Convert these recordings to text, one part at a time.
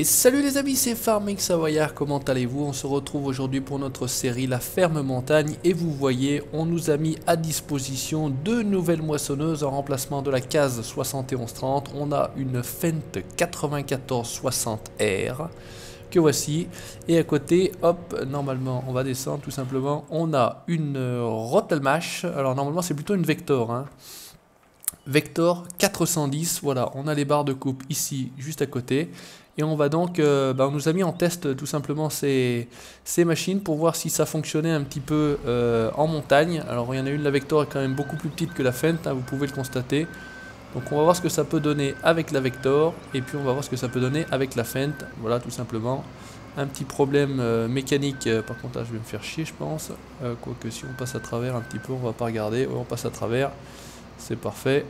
Et salut les amis, c'est Farming Savoyard, comment allez-vous? On se retrouve aujourd'hui pour notre série La Ferme Montagne et vous voyez, on nous a mis à disposition deux nouvelles moissonneuses en remplacement de la case 7130. On a une Fendt 9460R que voici et à côté, hop, normalement on va descendre tout simplement, on a une Rottelmash. Alors normalement c'est plutôt une Vector, hein. Vector 410, voilà, on a les barres de coupe ici juste à côté et on va donc, on nous a mis en test tout simplement ces machines pour voir si ça fonctionnait un petit peu en montagne. Alors il y en a une, la Vector est quand même beaucoup plus petite que la Fendt, hein, vous pouvez le constater. Donc on va voir ce que ça peut donner avec la Vector et puis on va voir ce que ça peut donner avec la Fendt, voilà tout simplement. Un petit problème mécanique, par contre là je vais me faire chier je pense, quoique si on passe à travers un petit peu on va pas regarder, ouais, on passe à travers. C'est parfait.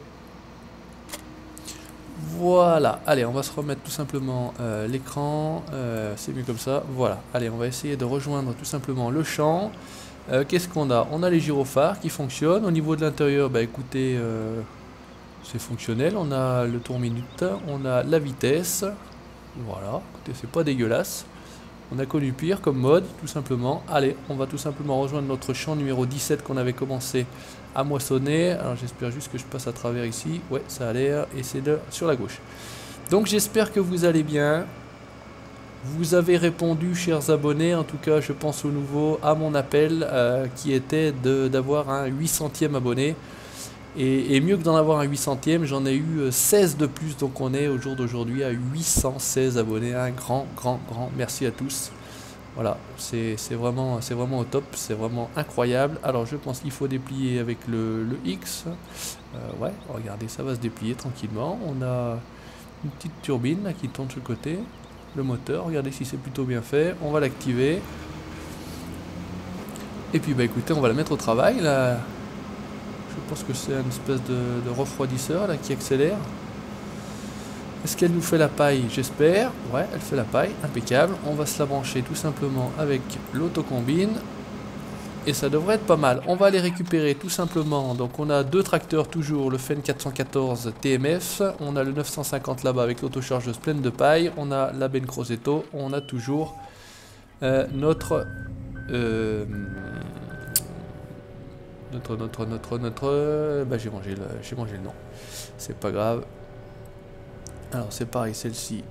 Voilà. Allez, on va se remettre tout simplement l'écran. C'est mieux comme ça. Voilà. Allez, on va essayer de rejoindre tout simplement le champ. Qu'est-ce qu'on a? On a les gyrophares qui fonctionnent. Au niveau de l'intérieur, bah écoutez, c'est fonctionnel. On a le tour minute. On a la vitesse. Voilà. Écoutez, c'est pas dégueulasse. On a connu pire comme mode, tout simplement. Allez, on va tout simplement rejoindre notre champ numéro 17 qu'on avait commencé à moissonner. Alors j'espère juste que je passe à travers ici. Ouais, ça a l'air. Et c'est sur la gauche. Donc j'espère que vous allez bien. Vous avez répondu, chers abonnés. En tout cas, je pense au nouveau à mon appel qui était d'avoir un 800e abonné. Et mieux que d'en avoir un 800e, j'en ai eu 16 de plus. Donc on est au jour d'aujourd'hui à 816 abonnés. Un grand merci à tous. Voilà, c'est vraiment au top, c'est vraiment incroyable. Alors je pense qu'il faut déplier avec le X. Ouais, regardez, ça va se déplier tranquillement. On a une petite turbine là, qui tourne de ce côté. Le moteur, regardez si c'est plutôt bien fait. On va l'activer. Et puis bah écoutez, on va la mettre au travail là. Je pense que c'est une espèce de refroidisseur là qui accélère. Est-ce qu'elle nous fait la paille? J'espère. Ouais, elle fait la paille. Impeccable. On va se la brancher tout simplement avec l'autocombine. Et ça devrait être pas mal. On va aller récupérer tout simplement. Donc on a deux tracteurs toujours. Le Fendt 414 TMF. On a le 950 là-bas avec l'autochargeuse pleine de paille. On a la Ben Crosetto. On a toujours notre... Bah, j'ai mangé le nom. C'est pas grave. Alors c'est pareil, celle-ci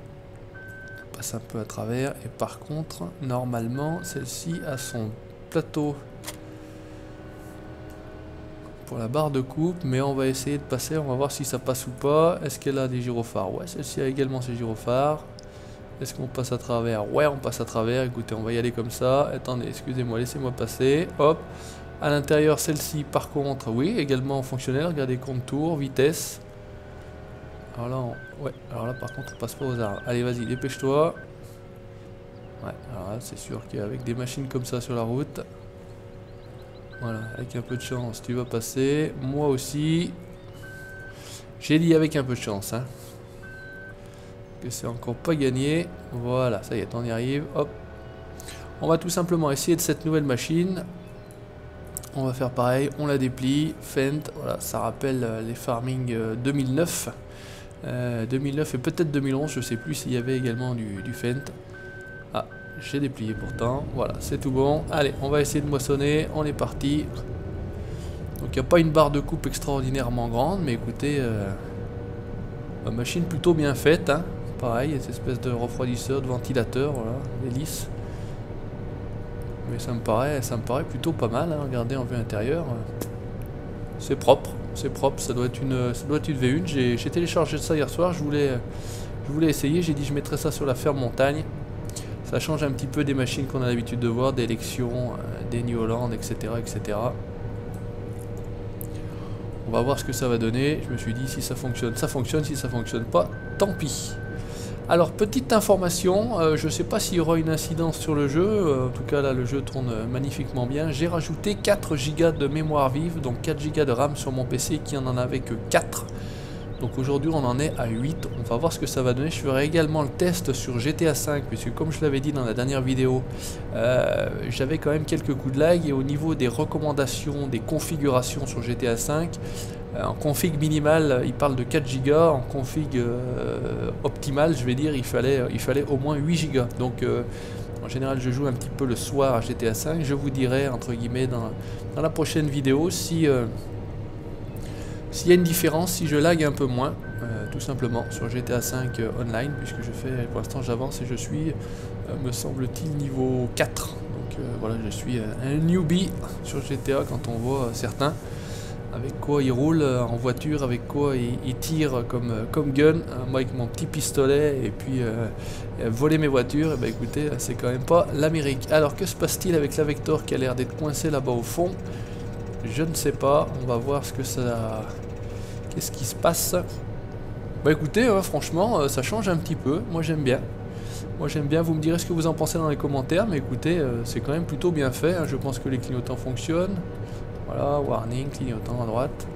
passe un peu à travers. Et par contre, normalement, celle-ci a son plateau pour la barre de coupe. Mais on va essayer de passer, on va voir si ça passe ou pas. Est-ce qu'elle a des gyrophares? Ouais, celle-ci a également ses gyrophares. Est-ce qu'on passe à travers? Ouais, on passe à travers. Écoutez, on va y aller comme ça. Attendez, excusez-moi, laissez-moi passer. Hop. À l'intérieur, celle-ci, par contre, oui, également fonctionnelle. Regardez, contour, vitesse. Alors là, par contre, on passe pas aux arbres. Allez, vas-y, dépêche-toi. Ouais, alors là, c'est sûr qu'avec des machines comme ça sur la route, voilà, avec un peu de chance, tu vas passer. Moi aussi. J'ai dit avec un peu de chance, hein. Que c'est encore pas gagné. Voilà, ça y est, on y arrive. Hop. On va tout simplement essayer de cette nouvelle machine. On va faire pareil, on la déplie. Fendt, voilà, ça rappelle les Farming 2009. 2009 et peut-être 2011, je sais plus s'il y avait également du Fendt. Ah, j'ai déplié pourtant. Voilà, c'est tout bon. Allez, on va essayer de moissonner. On est parti. Donc il n'y a pas une barre de coupe extraordinairement grande, mais écoutez, une machine plutôt bien faite, hein. Pareil, cette espèce de refroidisseur, de ventilateur, voilà, l'hélice. Mais ça me paraît plutôt pas mal, hein. Regardez en vue intérieure. C'est propre, ça doit être une V1. J'ai téléchargé ça hier soir, je voulais essayer, j'ai dit je mettrais ça sur la ferme montagne. Ça change un petit peu des machines qu'on a l'habitude de voir, des Lexion, des New Holland, etc., etc. On va voir ce que ça va donner. Je me suis dit si ça fonctionne, si ça fonctionne pas, tant pis. Alors petite information, je ne sais pas s'il y aura une incidence sur le jeu, en tout cas là le jeu tourne magnifiquement bien. J'ai rajouté 4 Go de mémoire vive, donc 4 Go de RAM sur mon PC qui n'en avait que 4. Donc aujourd'hui on en est à 8, on va voir ce que ça va donner. Je ferai également le test sur GTA 5, puisque comme je l'avais dit dans la dernière vidéo, j'avais quand même quelques coups de lag, et au niveau des recommandations, des configurations sur GTA 5, en config minimal il parle de 4 Go, en config optimal je vais dire il fallait au moins 8 Go. Donc en général je joue un petit peu le soir à GTA 5, je vous dirai entre guillemets dans la prochaine vidéo si s'il y a une différence, si je lag un peu moins, tout simplement, sur GTA 5 online, puisque je fais, pour l'instant j'avance et je suis, me semble-t-il, niveau 4. Donc voilà, je suis un newbie sur GTA quand on voit certains, avec quoi ils roulent en voiture, avec quoi ils tirent comme gun, moi avec mon petit pistolet, et puis voler mes voitures, et ben écoutez, c'est quand même pas l'Amérique. Alors que se passe-t-il avec la Vector qui a l'air d'être coincée là-bas au fond? Je ne sais pas, on va voir ce que ça... Qu'est-ce qui se passe? Bah écoutez, franchement, ça change un petit peu, moi j'aime bien. Moi j'aime bien, vous me direz ce que vous en pensez dans les commentaires, mais écoutez, c'est quand même plutôt bien fait, hein. Je pense que les clignotants fonctionnent. Voilà, warning, clignotant à droite.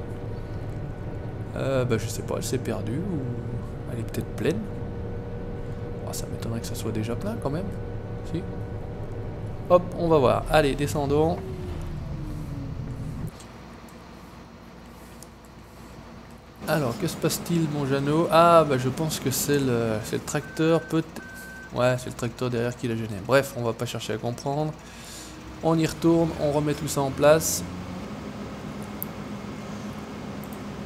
Bah je sais pas, elle s'est perdue, ou elle est peut-être pleine. Oh, ça m'étonnerait que ça soit déjà plein quand même. Si. Hop, on va voir. Allez, descendons. Alors, que se passe-t-il, mon Jeannot? Ah, bah je pense que c'est le tracteur, peut-être... Ouais, c'est le tracteur derrière qui l'a gêné. Bref, on va pas chercher à comprendre. On y retourne, on remet tout ça en place.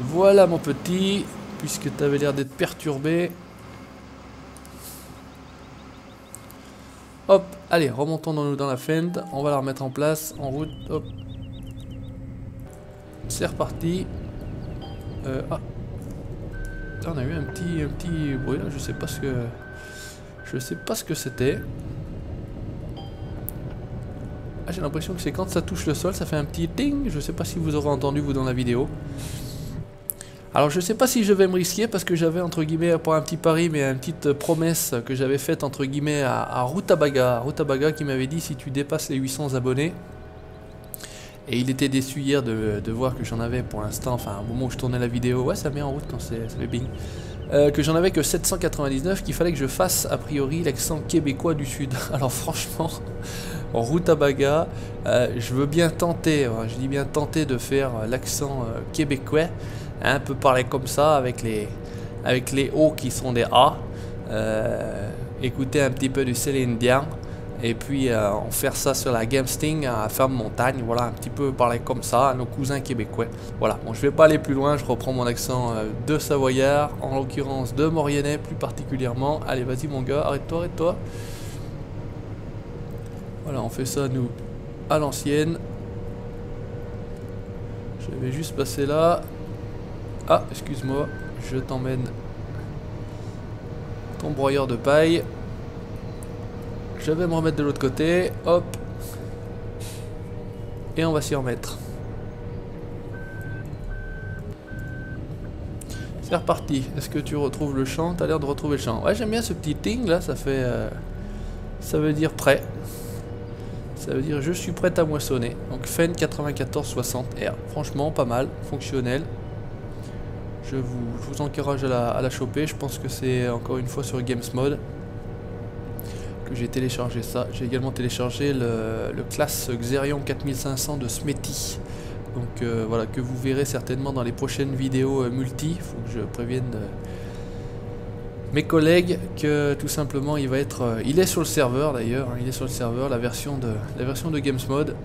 Voilà, mon petit, puisque tu avais l'air d'être perturbé. Hop, allez, remontons dans la fente. On va la remettre en place, en route, hop. C'est reparti. Ah. Là, on a eu un petit bruit là, je sais pas ce que c'était. Ah, j'ai l'impression que c'est quand ça touche le sol, ça fait un petit ding. Je sais pas si vous aurez entendu vous dans la vidéo. Alors je sais pas si je vais me risquer, parce que j'avais entre guillemets, pas un petit pari, mais une petite promesse que j'avais faite entre guillemets à Rutabaga. Rutabaga qui m'avait dit si tu dépasses les 800 abonnés. Et il était déçu hier de voir que j'en avais pour l'instant, enfin au moment où je tournais la vidéo, ouais ça met en route quand ça fait bing, que j'en avais que 799, qu'il fallait que je fasse a priori l'accent québécois du sud. Alors franchement, en Rutabaga, je veux bien tenter, je dis bien tenter de faire l'accent québécois, un peu parler comme ça avec les O qui sont des A, écouter un petit peu du Céline Dion. Et puis on faire ça sur la Game Sting à Ferme Montagne, voilà, un petit peu parler comme ça à nos cousins québécois. Voilà, bon je vais pas aller plus loin, je reprends mon accent de Savoyard, en l'occurrence de Mauriennais plus particulièrement. Allez vas-y mon gars, arrête-toi, arrête-toi. Voilà, on fait ça nous à l'ancienne. Je vais juste passer là. Ah, excuse-moi, je t'emmène ton broyeur de paille. Je vais me remettre de l'autre côté, hop, et on va s'y remettre. C'est reparti. Est-ce que tu retrouves le champ? T'as l'air de retrouver le champ. Ouais, j'aime bien ce petit ting là, ça fait... ça veut dire prêt. Ça veut dire je suis prêt à moissonner. Donc Fendt 9460R. Franchement, pas mal, fonctionnel. Je vous encourage à la choper. Je pense que c'est encore une fois sur Games Mode que j'ai téléchargé ça. J'ai également téléchargé le class Xerion 4500 de Smetty. Donc voilà, que vous verrez certainement dans les prochaines vidéos multi. Il faut que je prévienne mes collègues que tout simplement il va être... il est sur le serveur d'ailleurs, hein, il est sur le serveur, la version de Games Mode.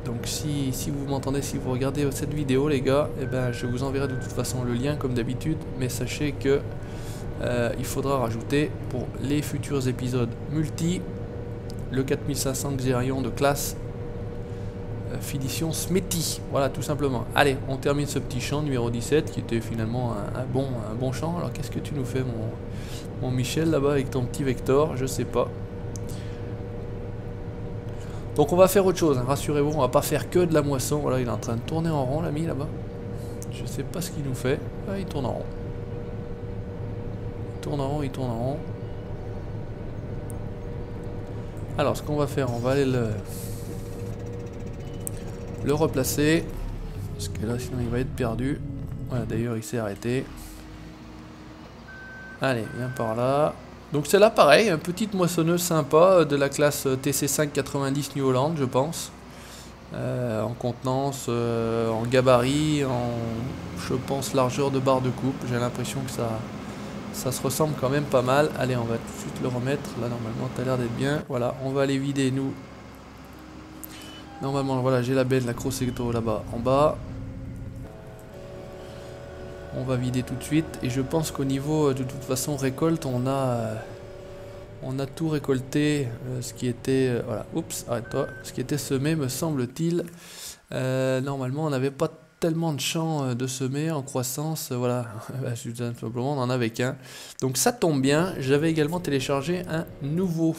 Donc si vous m'entendez, si vous regardez cette vidéo les gars, eh ben, je vous enverrai de toute façon le lien comme d'habitude. Mais sachez que il faudra rajouter pour les futurs épisodes multi le 4500 Xerion de classe finition Smetty. Voilà, tout simplement. Allez, on termine ce petit champ numéro 17 qui était finalement un bon champ. Alors qu'est-ce que tu nous fais mon Michel là-bas avec ton petit Vector? Je sais pas. Donc on va faire autre chose, hein, rassurez-vous, on va pas faire que de la moisson. Voilà, il est en train de tourner en rond l'ami là-bas. Je sais pas ce qu'il nous fait. Ah, il tourne en rond. Il tourne en rond, il tourne en rond. Alors ce qu'on va faire, on va aller le replacer. Parce que là sinon il va être perdu. Voilà, d'ailleurs il s'est arrêté. Allez, viens par là. Donc c'est là pareil, une petite moissonneuse sympa de la classe TC5 90 New Holland, je pense. En contenance, en gabarit, en, je pense, largeur de barre de coupe. J'ai l'impression que ça se ressemble quand même pas mal. Allez, on va tout de suite le remettre. Là, normalement, t'as l'air d'être bien. Voilà, on va aller vider, nous. Normalement, voilà, j'ai la benne, la Crossetto là-bas, en bas. On va vider tout de suite. Et je pense qu'au niveau, de toute façon, récolte, on a tout récolté. Ce qui était... voilà, oups, arrête-toi. Ce qui était semé, me semble-t-il. Normalement, on n'avait pas tellement de champs de semer en croissance. Voilà, tout simplement, on n'en avait qu'un. Donc ça tombe bien. J'avais également téléchargé un nouveau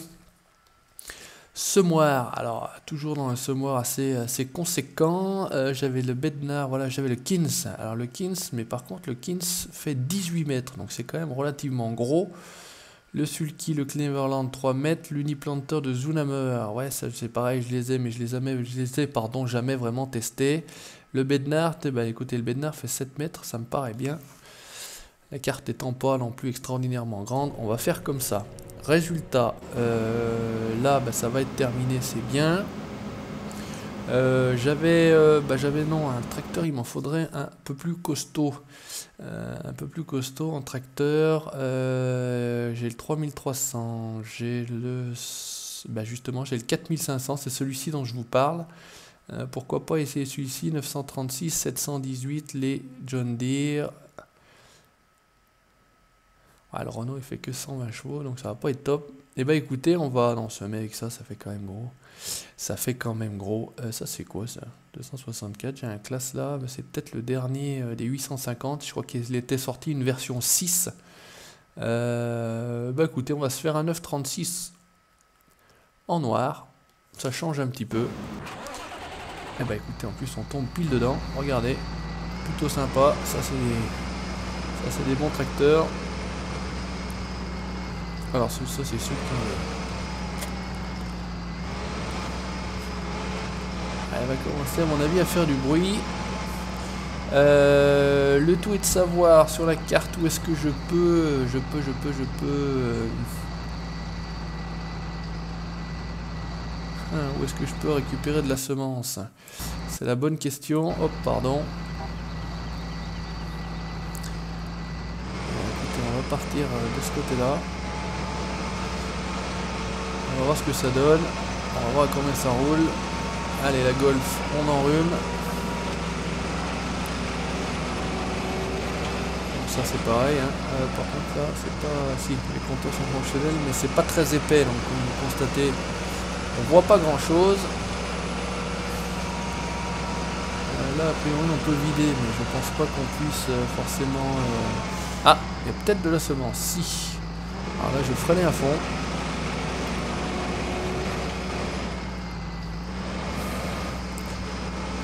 semoir. Alors, toujours dans un semoir assez conséquent. J'avais le Bednar, voilà, j'avais le Kins. Alors le Kins, mais par contre, le Kins fait 18 mètres. Donc c'est quand même relativement gros. Le Sulky, le Cleverland 3 mètres, l'Uniplanter de Zoonamer, ouais ça c'est pareil, je les ai mais je les ai jamais vraiment testés. Le Bednar, bah écoutez, le Bednar fait 7 mètres, ça me paraît bien. La carte étant pas non plus extraordinairement grande, on va faire comme ça. Résultat, là bah, ça va être terminé, c'est bien. J'avais non, un tracteur, il m'en faudrait un peu plus costaud. En tracteur. J'ai le 3300, j'ai le... Bah justement, j'ai le 4500, c'est celui-ci dont je vous parle. Pourquoi pas essayer celui-ci, 936, 718, les John Deere. Ouais, le Renault il fait que 120 chevaux, donc ça va pas être top. Et bah écoutez, on va... Non, se met avec ça, ça fait quand même gros. Ça fait quand même gros. Ça c'est quoi ça? 264, j'ai un classe là, c'est peut-être le dernier des 850. Je crois qu'il était sorti une version 6. Bah écoutez, on va se faire un 936 en noir. Ça change un petit peu. Et bah écoutez, en plus on tombe pile dedans. Regardez, plutôt sympa. Ça c'est des bons tracteurs. Alors ça c'est sûr que... Elle va commencer à mon avis à faire du bruit. Le tout est de savoir sur la carte où est-ce que je peux où est-ce que je peux récupérer de la semence? C'est la bonne question. Hop, pardon. Bon, écoutez, on va partir de ce côté-là. On va voir ce que ça donne. On va voir combien ça roule. Allez, la Golf, on enrhume. Donc ça c'est pareil. Hein. Par contre là, c'est pas... Si, les compteurs sont fonctionnels, mais c'est pas très épais. Donc comme vous constatez, on voit pas grand chose. Là, a priori, on peut vider, mais je pense pas qu'on puisse forcément... Ah, il y a peut-être de la semence. Si. Alors là, je freinais à fond.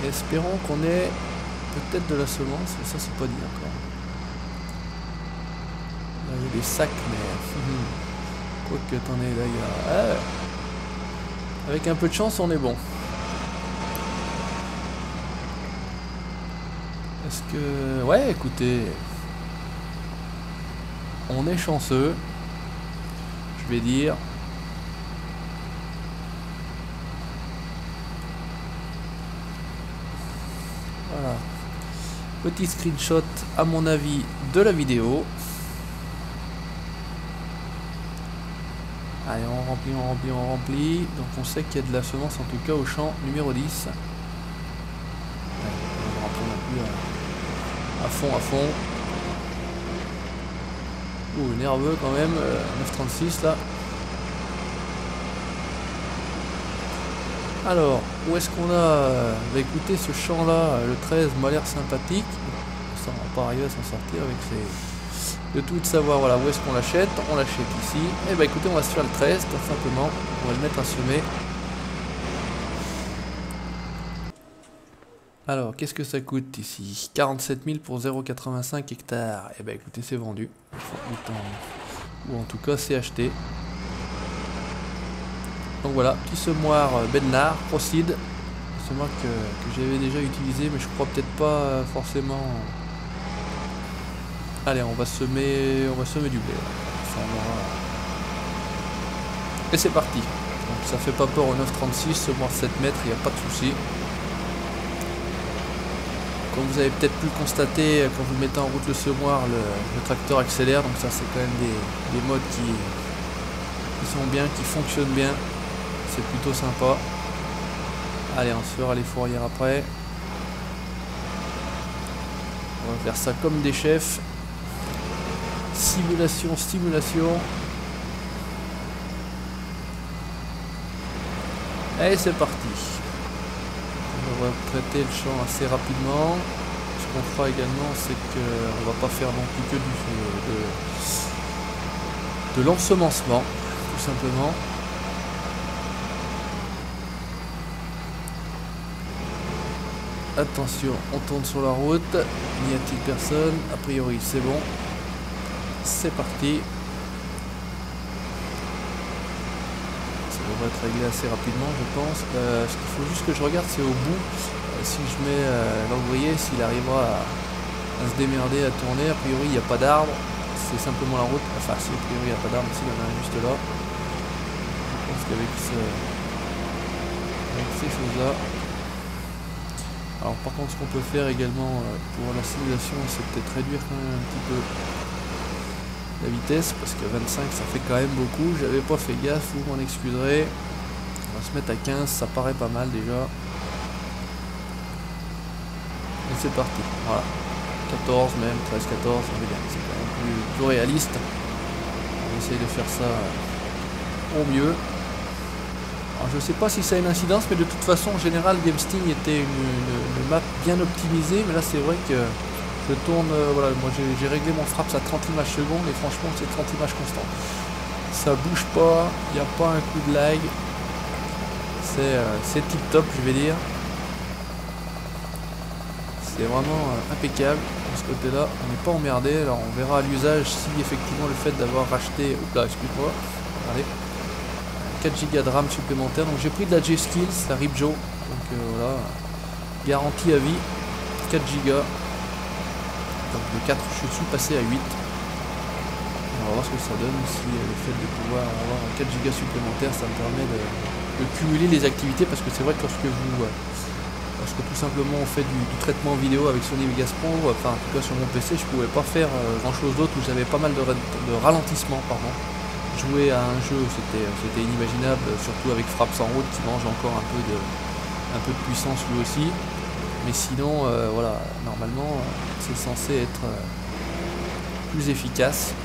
Espérons qu'on ait peut-être de la semence, mais ça c'est pas dit encore. Là il y a des sacs, mais... Quoi que t'en es là, il y a... Avec un peu de chance, on est bon. Est-ce que... Ouais, écoutez... On est chanceux. Je vais dire... Voilà. Petit screenshot à mon avis de la vidéo. Allez, on remplit. Donc on sait qu'il y a de la semence en tout cas au champ numéro 10. Allez, on va remplir non plus à fond. Ouh, nerveux quand même. 936 là. Alors, où est-ce qu'on a... Bah écoutez, ce champ-là, le 13 m'a l'air sympathique. Ça, on va pas arriver à s'en sortir avec ces... Le tout de savoir, voilà, où est-ce qu'on l'achète. On l'achète ici. Et bah écoutez, on va se faire le 13, tout simplement. On va le mettre à semer. Alors, qu'est-ce que ça coûte ici? 47 000 pour 0,85 hectares. Et bah écoutez, c'est vendu. Ou en tout cas, c'est acheté. Donc voilà, petit semoir Bednar, Proceed, un semoir que j'avais déjà utilisé, mais je crois peut-être pas forcément Allez, on va semer du blé. Enfin, et c'est parti. Donc, ça fait pas peur au 9,36, semoir 7 mètres, il n'y a pas de souci. Comme vous avez peut-être pu le constater, quand vous mettez en route le semoir, le tracteur accélère. Donc ça, c'est quand même des modes qui sont bien, qui fonctionnent bien. C'est plutôt sympa. Allez, on se fera les fourrières après. On va faire ça comme des chefs. Simulation, stimulation. Allez, c'est parti. On va traiter le champ assez rapidement. Ce qu'on fera également, c'est qu'on va pas faire non plus que de l'ensemencement, tout simplement. Attention, on tourne sur la route. N'y a-t-il personne? A priori, c'est bon. C'est parti. Ça devrait être réglé assez rapidement, je pense. Ce qu'il faut juste que je regarde, c'est au bout. Si je mets l'ouvrier, s'il arrivera à se démerder, à tourner. A priori, il n'y a pas d'arbre. C'est simplement la route. Enfin, si a priori, il n'y a pas d'arbre, ici, il y en a un juste là. Je pense qu'avec ces choses-là. Alors par contre, ce qu'on peut faire également pour la simulation, c'est peut-être réduire quand même un petit peu la vitesse, parce que 25 ça fait quand même beaucoup. J'avais pas fait gaffe, vous m'en excuserez. On va se mettre à 15, ça paraît pas mal déjà. Et c'est parti, voilà. 14 même, 13, 14, on est bien. C'est quand même plus réaliste. On essaye de faire ça au mieux. Alors, je sais pas si ça a une incidence, mais de toute façon en général GameSting était une map bien optimisée, mais là c'est vrai que je tourne, voilà, moi j'ai réglé mon fraps à 30 images secondes et franchement c'est 30 images constantes. Ça bouge pas, il n'y a pas un coup de lag, c'est tip top je vais dire. C'est vraiment impeccable de ce côté là, on n'est pas emmerdé. Alors on verra à l'usage si effectivement le fait d'avoir racheté, oups là excuse-moi, regardez. 4 Go de RAM supplémentaire, donc j'ai pris de la G-Skills, la Ripjo, donc voilà, garantie à vie, 4 Go, donc de 4 je suis passé à 8, on va voir ce que ça donne, si le fait de pouvoir avoir 4 Go supplémentaires, ça me permet de cumuler les activités, parce que c'est vrai que lorsque tout simplement on fait du traitement vidéo avec Sony Vegas Pro, enfin en tout cas sur mon PC, je pouvais pas faire grand chose d'autre, où j'avais pas mal de ralentissement, pardon. Jouer à un jeu, c'était inimaginable, surtout avec Fraps en route qui mange encore un peu de puissance lui aussi. Mais sinon, voilà, normalement, c'est censé être plus efficace,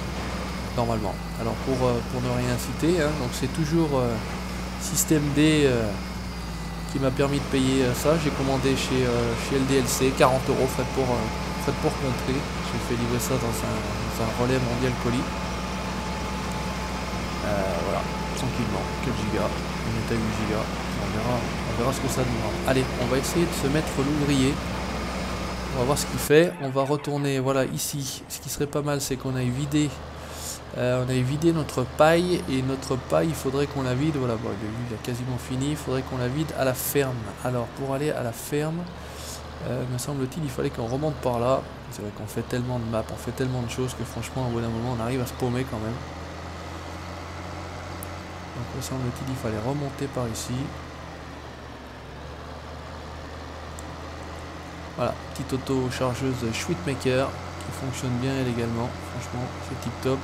normalement. Alors pour ne rien citer, hein, donc c'est toujours Système D qui m'a permis de payer ça. J'ai commandé chez LDLC, 40 €, frais de port compris. J'ai fait livrer ça dans un relais mondial colis. Voilà, tranquillement, 4 Go, on est à 8 Go, on verra ce que ça donnera. Allez, on va essayer de se mettre l'ouvrier, on va voir ce qu'il fait, on va retourner, voilà, ici, ce qui serait pas mal, c'est qu'on aille vider, notre paille, et notre paille, il faudrait qu'on la vide, voilà, bon, il a quasiment fini, il faudrait qu'on la vide à la ferme. Alors, pour aller à la ferme, me semble-t-il, il fallait qu'on remonte par là. C'est vrai qu'on fait tellement de maps, on fait tellement de choses que franchement, au bout d'un moment, on arrive à se paumer quand même. Donc me semble-t-il, il fallait remonter par ici. Voilà, petite auto chargeuse Schwittmaker qui fonctionne bien elle également. Franchement, c'est tip top.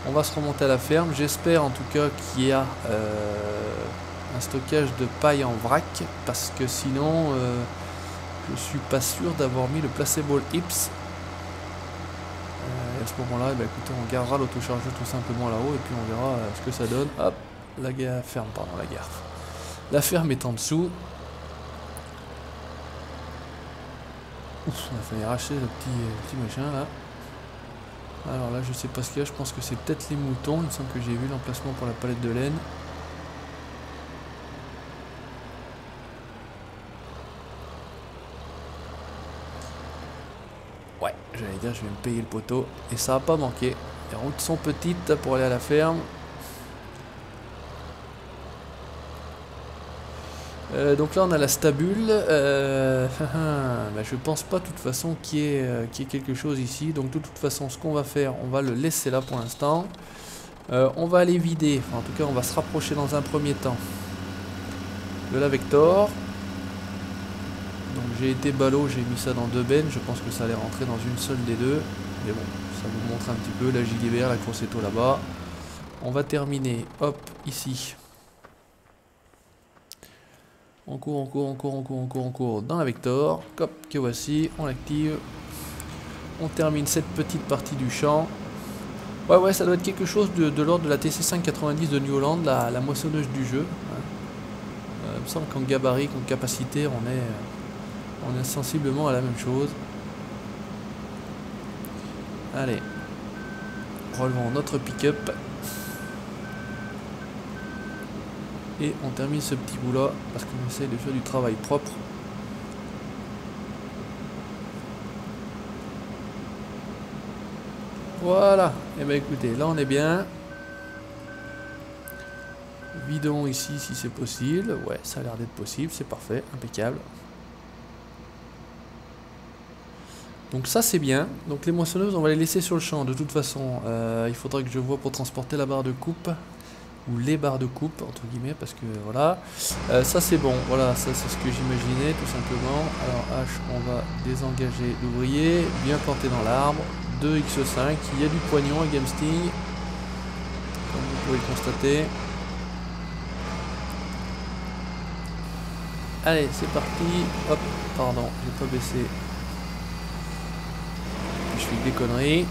On va se remonter à la ferme. J'espère en tout cas qu'il y a un stockage de paille en vrac, parce que sinon je suis pas sûr d'avoir mis le Placeable Hips. Et à ce moment-là, bah, écoutez, on gardera l'autochargeuse tout simplement là-haut et puis on verra ce que ça donne. Hop, la ferme, pardon, la gare. La ferme est en dessous. Ouf, on a failli arracher le petit machin là. Alors là, je sais pas ce qu'il y a, je pense que c'est peut-être les moutons. Il me semble que j'ai vu l'emplacement pour la palette de laine. Ouais, j'allais dire, je vais me payer le poteau. Et ça va pas manquer. Les routes sont petites pour aller à la ferme. Donc là on a la stabule. Bah, je pense pas de toute façon qu'il y ait quelque chose ici. Donc de toute façon ce qu'on va faire, on va le laisser là pour l'instant. On va aller vider, enfin, en tout cas on va se rapprocher dans un premier temps de la Vector. Donc j'ai été ballot, j'ai mis ça dans 2 bennes, je pense que ça allait rentrer dans une seule des deux. Mais bon, ça vous montre un petit peu la Gilibert, la Crossetto là-bas. On va terminer, hop, ici. On court dans la Vector. Hop, que voici, on l'active. On termine cette petite partie du champ. Ouais, ça doit être quelque chose de l'ordre de la TC590 de New Holland, la moissonneuse du jeu. Il me semble qu'en gabarit, qu'en capacité, on est sensiblement à la même chose. Allez, relevons notre pick-up. Et on termine ce petit bout là, parce qu'on essaye de faire du travail propre. Voilà, et bien écoutez, là on est bien. Vidons ici si c'est possible. Ouais, ça a l'air d'être possible, c'est parfait, impeccable. Donc ça c'est bien. Donc les moissonneuses on va les laisser sur le champ. De toute façon, il faudra que je vois pour transporter la barre de coupe. Ou les barres de coupe entre guillemets, parce que voilà. Ça c'est bon, voilà, ça c'est ce que j'imaginais tout simplement. Alors H, on va désengager l'ouvrier, bien planté dans l'arbre. 2x5, il y a du poignon à Gamesting, comme vous pouvez le constater. Allez, c'est parti. Hop, pardon, j'ai pas baissé. Je fais des conneries.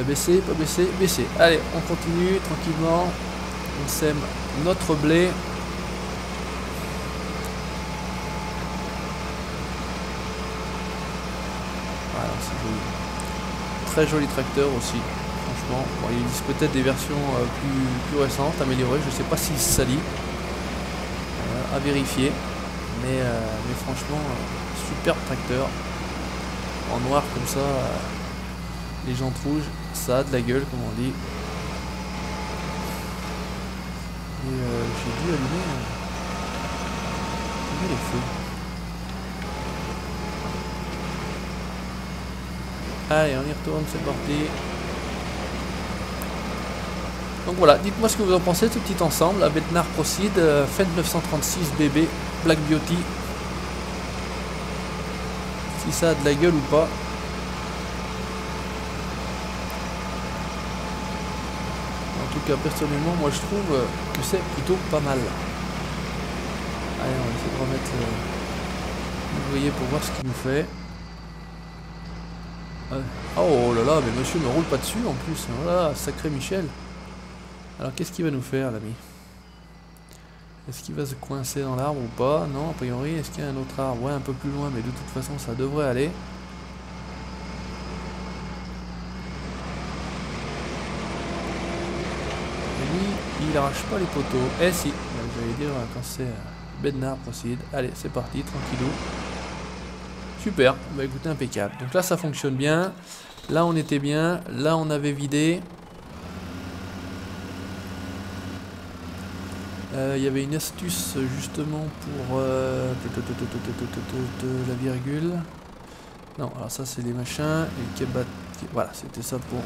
Baisser, pas baisser, baisser. Allez, on continue tranquillement. On sème notre blé. Voilà, c'est joli. Très joli tracteur aussi. Franchement, bon, il existe peut-être des versions plus récentes, améliorées. Je sais pas s'il se salit. À vérifier. Mais franchement, superbe tracteur. En noir comme ça. Les jantes rouges, ça a de la gueule comme on dit. Et j'ai dû allumer les feux. Allez, on y retourne, c'est parti. Donc voilà, dites-moi ce que vous en pensez de ce petit ensemble. La Bednar Proceed, Fendt 936 BB, Black Beauty. Si ça a de la gueule ou pas. En tout cas, personnellement, moi je trouve que c'est plutôt pas mal. Allez, on va essayer de remettre l'ouvrier pour voir ce qu'il nous fait. Oh là là, mais monsieur me roule pas dessus en plus. Voilà, sacré Michel. Alors qu'est-ce qu'il va nous faire, l'ami? Est-ce qu'il va se coincer dans l'arbre ou pas? Non, a priori. Est-ce qu'il y a un autre arbre? Ouais, un peu plus loin, mais de toute façon, ça devrait aller. Il arrache pas les poteaux. Eh si, j'allais dire quand c'est Bednar Proceed. Allez, c'est parti, tranquillou. Super, bah écoutez, impeccable. Donc là ça fonctionne bien. Là on était bien. Là on avait vidé. Il y avait une astuce justement pour la virgule. Non, alors ça c'est les machins. Les kebat. Voilà, c'était ça pour...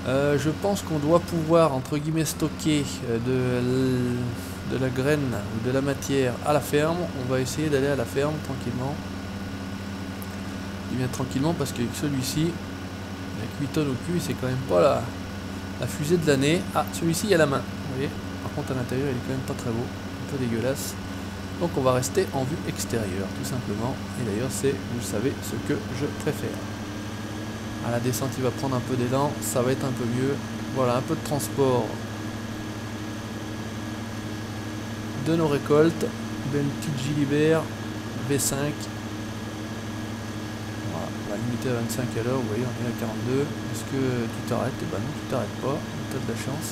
je pense qu'on doit pouvoir entre guillemets stocker de la graine ou de la matière à la ferme. On va essayer d'aller à la ferme tranquillement. Et bien tranquillement parce qu'avec celui-ci, avec 8 tonnes au cul, c'est quand même pas la fusée de l'année. Ah, celui-ci il y a la main, vous voyez. Par contre à l'intérieur il est quand même pas très beau, un peu dégueulasse. Donc on va rester en vue extérieure tout simplement. Et d'ailleurs c'est, vous savez, ce que je préfère. À la descente il va prendre un peu d'élan, ça va être un peu mieux. Voilà, un peu de transport de nos récoltes. Une petite Gilibert V5. Voilà, on va limiter à 25 à l'heure, vous voyez on est à 42. Est-ce que tu t'arrêtes? Eh ben non, tu t'arrêtes pas, tu as de la chance.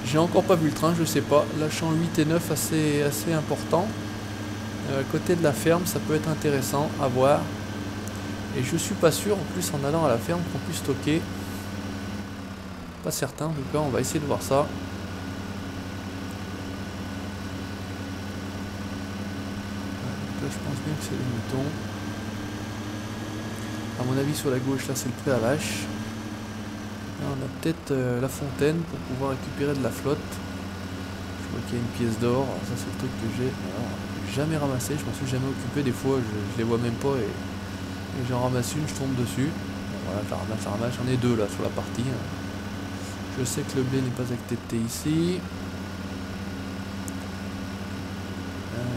J'ai encore pas vu le train, je sais pas. Lâchant 8 et 9 assez important. Côté de la ferme, ça peut être intéressant à voir. Et je suis pas sûr, en plus en allant à la ferme, qu'on puisse stocker pas certain, en tout cas on va essayer de voir ça. Là, je pense bien que c'est les moutons. À mon avis sur la gauche là c'est le pré à vache. Là on a peut-être la fontaine pour pouvoir récupérer de la flotte. Je vois qu'il y a une pièce d'or, ça c'est le truc que j'ai jamais ramassé, je m'en suis jamais occupé, des fois je les vois même pas et j'en ramasse une, je tombe dessus. Bon, voilà, je ramasse, j'en ai deux là sur la partie. Je sais que le blé n'est pas accepté ici.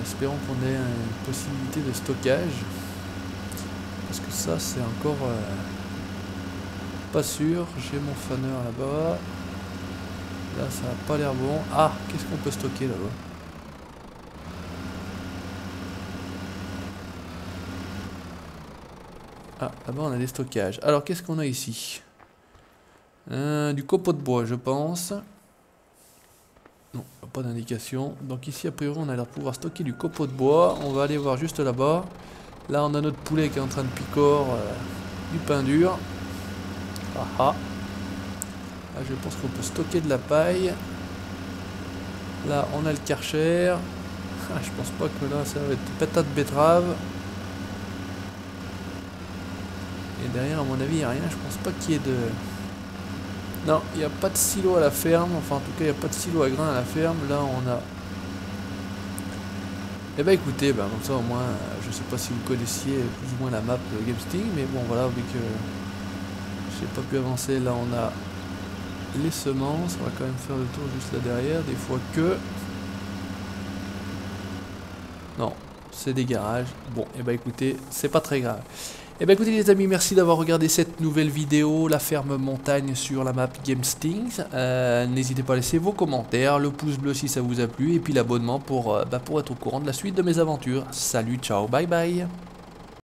Espérons qu'on ait une possibilité de stockage. Parce que ça c'est encore pas sûr. J'ai mon faneur là-bas. Là ça a pas l'air bon. Ah, qu'est-ce qu'on peut stocker là-bas? Ah, là-bas on a des stockages. Alors qu'est-ce qu'on a ici? Du copeau de bois je pense. Non, pas d'indication. Donc ici a priori on a l'air de pouvoir stocker du copeau de bois. On va aller voir juste là-bas. Là on a notre poulet qui est en train de picore du pain dur. Ah ah. Là je pense qu'on peut stocker de la paille. Là on a le karcher. Ah, je pense pas que là ça va être patate betterave. Et derrière à mon avis il n'y a rien. Je pense pas qu'il y ait de... Non, il n'y a pas de silo à la ferme. Enfin en tout cas il n'y a pas de silo à grains à la ferme. Là on a... Eh ben écoutez, ben, comme ça au moins, je sais pas si vous connaissiez plus ou moins la map GameSting, mais bon voilà, vu que j'ai pas pu avancer, là on a les semences, on va quand même faire le tour juste là derrière, des fois que... Non, c'est des garages. Bon, et ben écoutez, c'est pas très grave. Et ben écoutez les amis, merci d'avoir regardé cette nouvelle vidéo, la ferme montagne sur la map GameSting. N'hésitez pas à laisser vos commentaires, le pouce bleu si ça vous a plu, et puis l'abonnement pour être au courant de la suite de mes aventures. Salut, ciao, bye bye.